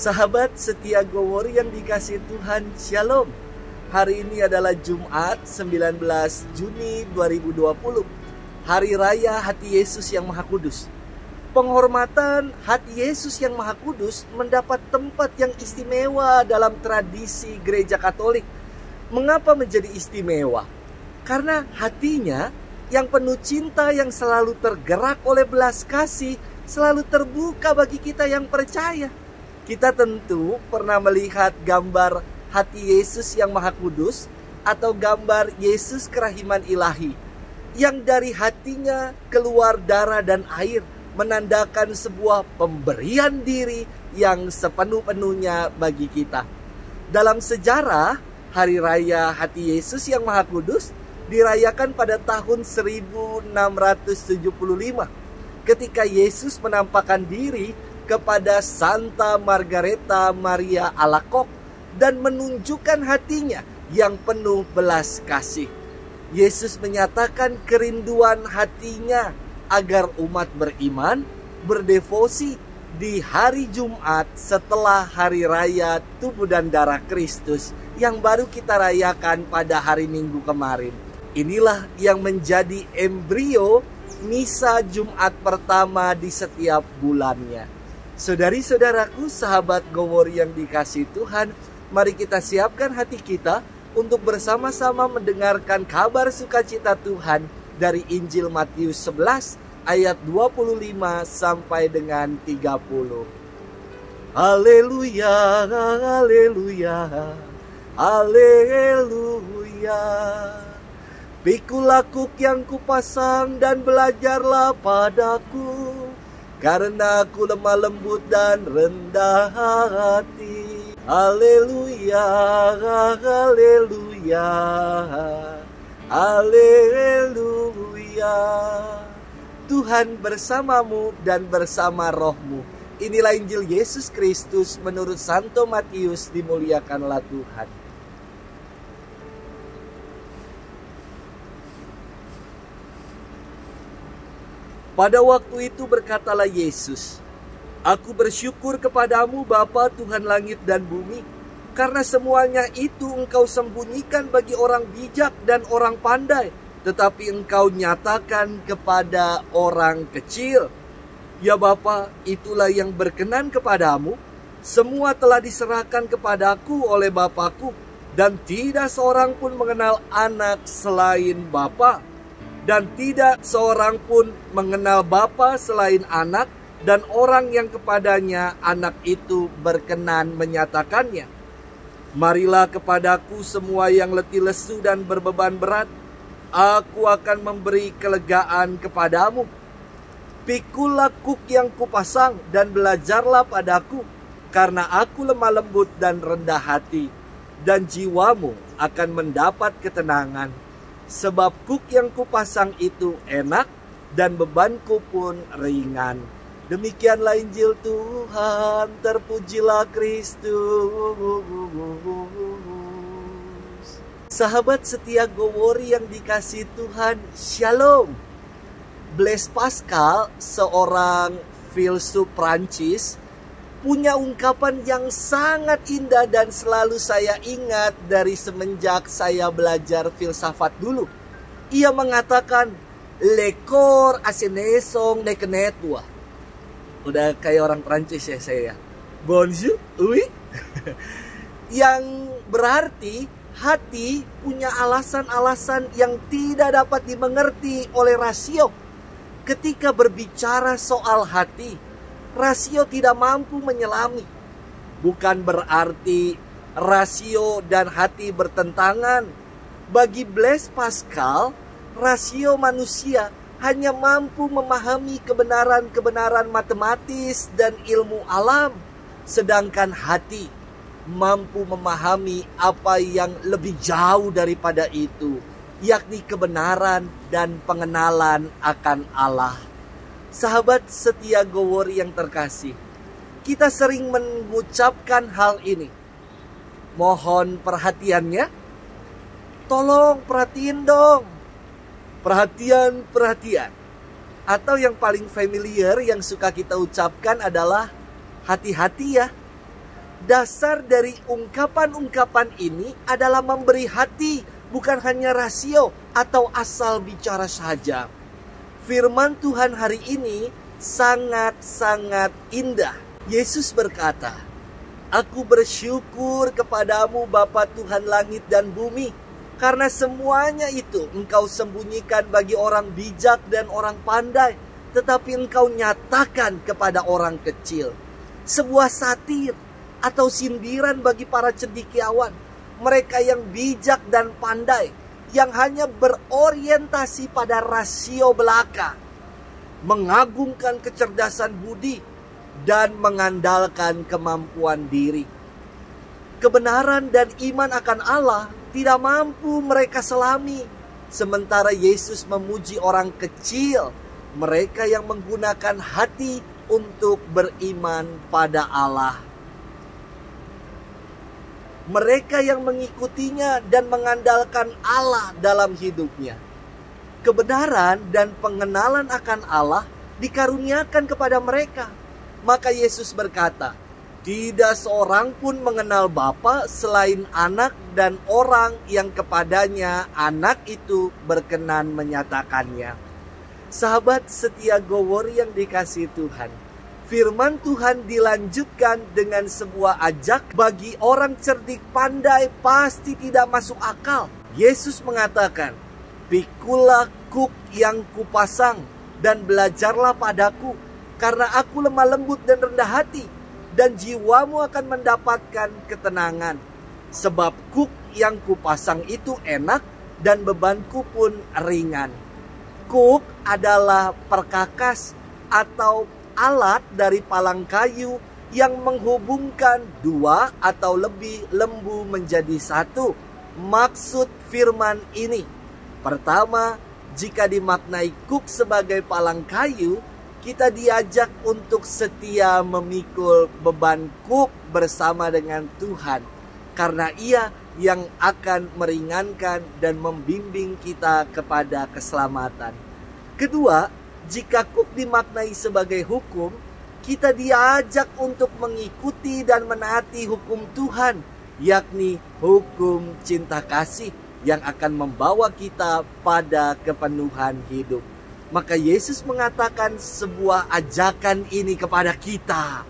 Sahabat setia Gowori yang dikasihi Tuhan, Shalom. Hari ini adalah Jumat 19 Juni 2020, Hari Raya Hati Yesus yang Maha Kudus. Penghormatan Hati Yesus yang Maha Kudus mendapat tempat yang istimewa dalam tradisi Gereja Katolik. Mengapa menjadi istimewa? Karena hatinya yang penuh cinta, yang selalu tergerak oleh belas kasih, selalu terbuka bagi kita yang percaya. Kita tentu pernah melihat gambar hati Yesus yang Maha Kudus atau gambar Yesus kerahiman ilahi, yang dari hatinya keluar darah dan air, menandakan sebuah pemberian diri yang sepenuh-penuhnya bagi kita. Dalam sejarah, Hari Raya Hati Yesus yang Maha Kudus dirayakan pada tahun 1675 ketika Yesus menampakkan diri kepada Santa Margareta Maria Alacoque dan menunjukkan hatinya yang penuh belas kasih. Yesus menyatakan kerinduan hatinya agar umat beriman berdevosi di hari Jumat setelah hari raya tubuh dan darah Kristus yang baru kita rayakan pada hari Minggu kemarin. Inilah yang menjadi embrio misa Jumat pertama di setiap bulannya. Saudari-saudaraku, sahabat Gowori yang dikasihi Tuhan, mari kita siapkan hati kita untuk bersama-sama mendengarkan kabar sukacita Tuhan dari Injil Matius 11 ayat 25 sampai dengan 30. Haleluya, haleluya, haleluya. Pikulah kuk yang kupasang dan belajarlah padaku, karena aku lemah lembut dan rendah hati. Haleluya, haleluya, haleluya. Tuhan bersamamu dan bersama rohmu. Inilah Injil Yesus Kristus menurut Santo Matius, dimuliakanlah Tuhan. Pada waktu itu berkatalah Yesus, "Aku bersyukur kepadamu Bapa Tuhan langit dan bumi, karena semuanya itu Engkau sembunyikan bagi orang bijak dan orang pandai, tetapi Engkau nyatakan kepada orang kecil. Ya Bapa, itulah yang berkenan kepadamu. Semua telah diserahkan kepadaku oleh Bapakku, dan tidak seorang pun mengenal anak selain Bapa, dan tidak seorang pun mengenal Bapa selain anak, dan orang yang kepadanya anak itu berkenan menyatakannya. Marilah kepadaku semua yang letih lesu dan berbeban berat, aku akan memberi kelegaan kepadamu. Pikulah kuk yang kupasang dan belajarlah padaku, karena aku lemah lembut dan rendah hati, dan jiwamu akan mendapat ketenangan. Sebab kuk yang kupasang itu enak dan bebanku pun ringan." Demikianlah Injil Tuhan, terpujilah Kristus. Sahabat setia Gowori yang dikasihi Tuhan, Shalom. Blaise Pascal, seorang filsuf Prancis, punya ungkapan yang sangat indah dan selalu saya ingat dari semenjak saya belajar filsafat dulu. Ia mengatakan, "Le corps a senesong ne kenetua." Udah kayak orang Prancis ya saya. Bonjour, oui. Yang berarti hati punya alasan-alasan yang tidak dapat dimengerti oleh rasio. Ketika berbicara soal hati, rasio tidak mampu menyelami. Bukan berarti rasio dan hati bertentangan. Bagi Blaise Pascal, rasio manusia hanya mampu memahami kebenaran-kebenaran matematis dan ilmu alam, sedangkan hati mampu memahami apa yang lebih jauh daripada itu, yakni kebenaran dan pengenalan akan Allah. Sahabat setia Gowori yang terkasih, kita sering mengucapkan hal ini. Mohon perhatiannya. Tolong perhatiin dong. Perhatian. Atau yang paling familiar yang suka kita ucapkan adalah hati-hati ya. Dasar dari ungkapan-ungkapan ini adalah memberi hati, bukan hanya rasio atau asal bicara saja. Firman Tuhan hari ini sangat-sangat indah. Yesus berkata, "Aku bersyukur kepadamu Bapa Tuhan langit dan bumi, karena semuanya itu engkau sembunyikan bagi orang bijak dan orang pandai, tetapi engkau nyatakan kepada orang kecil." Sebuah satir atau sindiran bagi para cendekiawan, mereka yang bijak dan pandai, yang hanya berorientasi pada rasio belaka, mengagungkan kecerdasan budi, dan mengandalkan kemampuan diri. Kebenaran dan iman akan Allah tidak mampu mereka selami, sementara Yesus memuji orang kecil, mereka yang menggunakan hati untuk beriman pada Allah. Mereka yang mengikutinya dan mengandalkan Allah dalam hidupnya. Kebenaran dan pengenalan akan Allah dikaruniakan kepada mereka. Maka Yesus berkata, "Tidak seorang pun mengenal Bapa selain anak dan orang yang kepadanya anak itu berkenan menyatakannya." Sahabat setia Gowor yang dikasihi Tuhan, firman Tuhan dilanjutkan dengan sebuah ajak bagi orang cerdik pandai pasti tidak masuk akal. Yesus mengatakan, "Pikulah kuk yang kupasang dan belajarlah padaku, karena aku lemah lembut dan rendah hati, dan jiwamu akan mendapatkan ketenangan. Sebab kuk yang kupasang itu enak dan bebanku pun ringan." Kuk adalah perkakas atau alat dari palang kayu yang menghubungkan dua atau lebih lembu menjadi satu. Maksud firman ini, pertama, jika dimaknai kuk sebagai palang kayu, kita diajak untuk setia memikul beban kuk bersama dengan Tuhan, karena Ia yang akan meringankan dan membimbing kita kepada keselamatan. Kedua, jika kuk dimaknai sebagai hukum, kita diajak untuk mengikuti dan menaati hukum Tuhan, yakni hukum cinta kasih yang akan membawa kita pada kepenuhan hidup. Maka Yesus mengatakan sebuah ajakan ini kepada kita.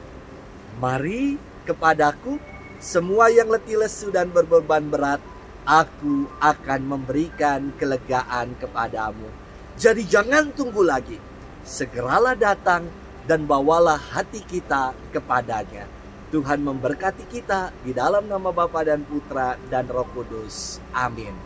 "Mari kepadaku, semua yang letih lesu dan berbeban berat, aku akan memberikan kelegaan kepadamu." Jadi jangan tunggu lagi, segeralah datang dan bawalah hati kita kepadanya. Tuhan memberkati kita di dalam nama Bapa dan Putra dan Roh Kudus. Amin.